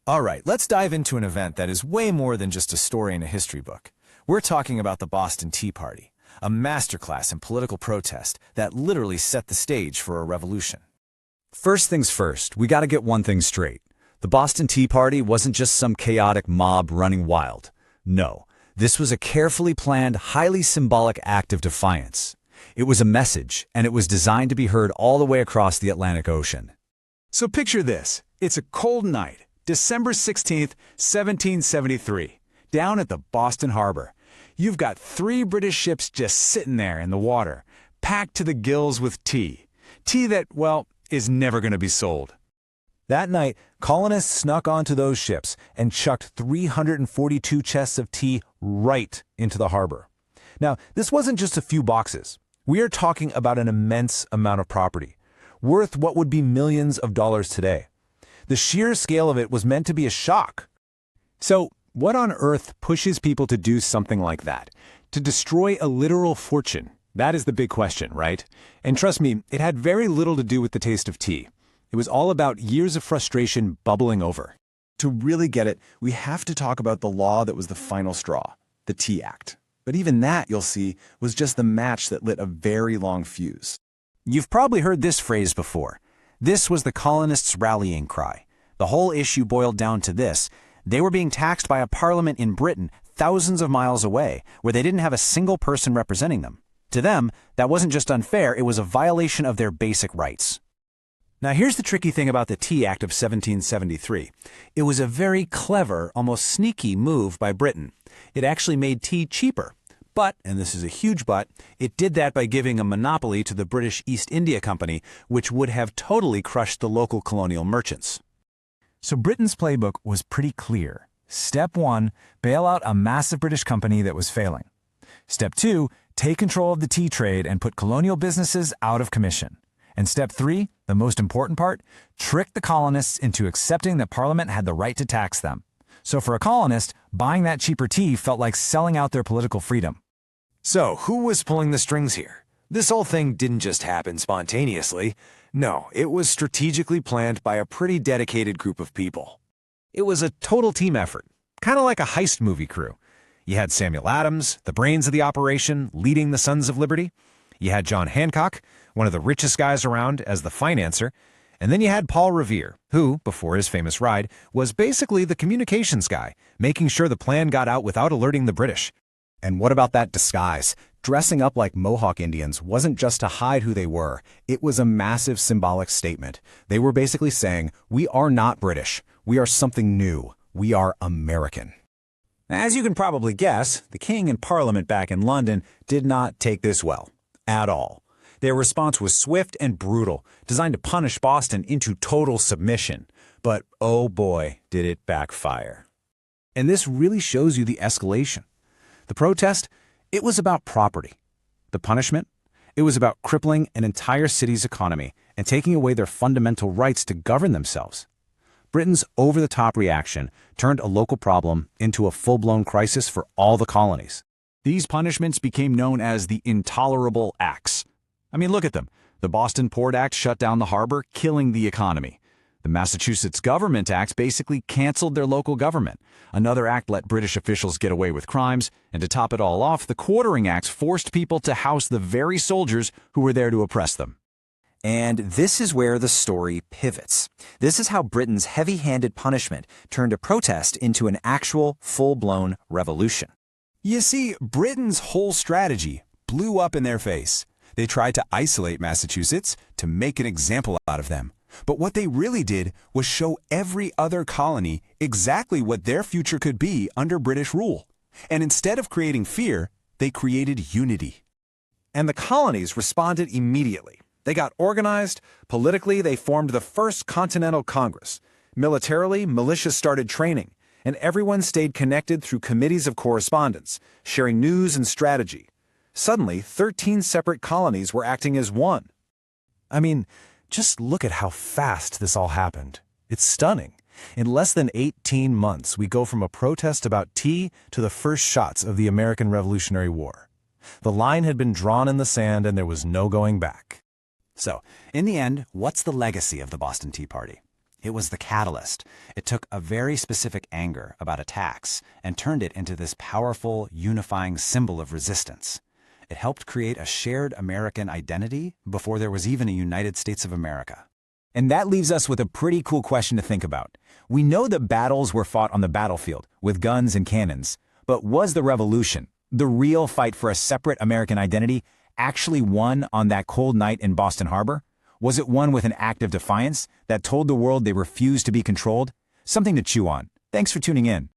All right, let's dive into an event that is way more than just a story in a history book. We're talking about the Boston Tea Party, a masterclass in political protest that literally set the stage for a revolution. First things first, we gotta get one thing straight. The Boston Tea Party wasn't just some chaotic mob running wild. No, this was a carefully planned, highly symbolic act of defiance. It was a message, and it was designed to be heard all the way across the Atlantic Ocean. So picture this. It's a cold night, December 16th, 1773, down at the Boston Harbor. You've got 3 British ships just sitting there in the water, packed to the gills with tea. Tea that, well, is never going to be sold. That night, colonists snuck onto those ships and chucked 342 chests of tea right into the harbor. Now, this wasn't just a few boxes. We are talking about an immense amount of property, worth what would be millions of dollars today. The sheer scale of it was meant to be a shock. So, what on earth pushes people to do something like that? To destroy a literal fortune? That is the big question, right? And trust me, it had very little to do with the taste of tea. It was all about years of frustration bubbling over. To really get it, we have to talk about the law that was the final straw, the Tea Act. But even that, you'll see, was just the match that lit a very long fuse. You've probably heard this phrase before. This was the colonists' rallying cry. The whole issue boiled down to this. They were being taxed by a parliament in Britain thousands of miles away, where they didn't have a single person representing them. To them, that wasn't just unfair, it was a violation of their basic rights. Now here's the tricky thing about the Tea Act of 1773. It was a very clever, almost sneaky move by Britain. It actually made tea cheaper. But, and this is a huge but, it did that by giving a monopoly to the British East India Company, which would have totally crushed the local colonial merchants. So Britain's playbook was pretty clear. Step 1, bail out a massive British company that was failing. Step 2, take control of the tea trade and put colonial businesses out of commission. And step 3, the most important part, trick the colonists into accepting that Parliament had the right to tax them. So for a colonist, buying that cheaper tea felt like selling out their political freedom. So, who was pulling the strings here? This whole thing didn't just happen spontaneously. No, it was strategically planned by a pretty dedicated group of people. It was a total team effort, kind of like a heist movie crew. You had Samuel Adams, the brains of the operation, leading the Sons of Liberty. You had John Hancock, one of the richest guys around, as the financer. And then you had Paul Revere, who, before his famous ride, was basically the communications guy, making sure the plan got out without alerting the British. And what about that disguise? Dressing up like Mohawk Indians wasn't just to hide who they were. It was a massive symbolic statement. They were basically saying, we are not British. We are something new. We are American. As you can probably guess, the King and Parliament back in London did not take this well, at all. Their response was swift and brutal, designed to punish Boston into total submission. But oh boy, did it backfire. And this really shows you the escalation. The protest, it was about property. The punishment, it was about crippling an entire city's economy and taking away their fundamental rights to govern themselves. Britain's over-the-top reaction turned a local problem into a full-blown crisis for all the colonies. These punishments became known as the Intolerable Acts. I mean, look at them. The Boston Port Act shut down the harbor, killing the economy. The Massachusetts Government Act basically canceled their local government. Another act let British officials get away with crimes, and to top it all off, the Quartering Acts forced people to house the very soldiers who were there to oppress them. And this is where the story pivots. This is how Britain's heavy-handed punishment turned a protest into an actual, full-blown revolution. You see, Britain's whole strategy blew up in their face. They tried to isolate Massachusetts to make an example out of them. But what they really did was show every other colony exactly what their future could be under British rule. And instead of creating fear, they created unity. And the colonies responded immediately. They got organized. Politically, they formed the First Continental Congress. Militarily, militias started training. And everyone stayed connected through committees of correspondence, sharing news and strategy. Suddenly, 13 separate colonies were acting as one. I mean, just look at how fast this all happened. It's stunning. In less than 18 months, we go from a protest about tea to the first shots of the American Revolutionary War. The line had been drawn in the sand and there was no going back. So, in the end, what's the legacy of the Boston Tea Party? It was the catalyst. It took a very specific anger about a tax and turned it into this powerful, unifying symbol of resistance. It helped create a shared American identity before there was even a United States of America. And that leaves us with a pretty cool question to think about. We know that battles were fought on the battlefield, with guns and cannons. But was the revolution, the real fight for a separate American identity, actually won on that cold night in Boston Harbor? Was it won with an act of defiance that told the world they refused to be controlled? Something to chew on. Thanks for tuning in.